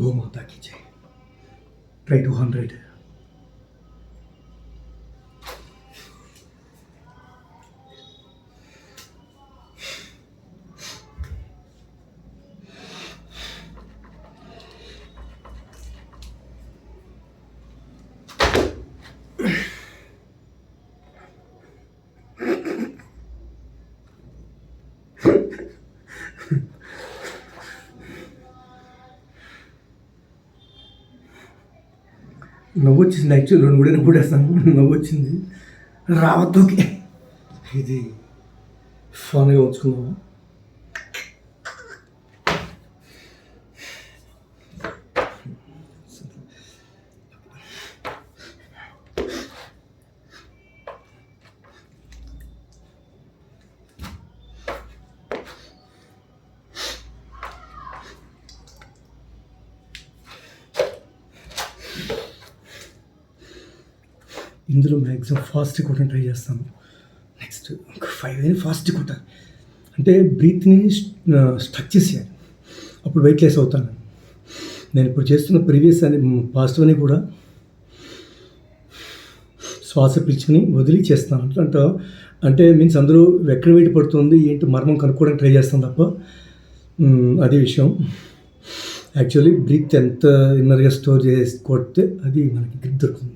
భూమాతా key జై. Try to 100. నవ్వు వచ్చింది. యాక్చువల్ 2 కూడా కూడేస్తాను. నవ్వు వచ్చింది. రావద్దుకి ఇది ఫోన్గా ఉంచుకున్నావా? ఇందులో మ్యాక్సిమం ఫాస్ట్ కొట్టడం ట్రై చేస్తాను. నెక్స్ట్ 5 అయినా ఫాస్ట్ కొట్టాలి. అంటే బ్రీత్ని స్ట్రక్ చేసేయాలి. అప్పుడు వెయిట్ లెస్ అవుతాను. నేను ఇప్పుడు చేస్తున్న ప్రీవియస్ అని పాజిటివ్ అని కూడా శ్వాస పీల్చుకుని వదిలి చేస్తాను. అంటే మీన్స్ అందరూ ఎక్కడ వెయిట్ పడుతుంది ఏంటి మర్మం కనుక్కోవడానికి ట్రై చేస్తాను తప్ప అది విషయం. యాక్చువల్లీ బ్రీత్ ఎంత ఇన్నర్గా స్టోర్ చేసి కొడితే అది మనకి గ్రిప్ దొరుకుతుంది.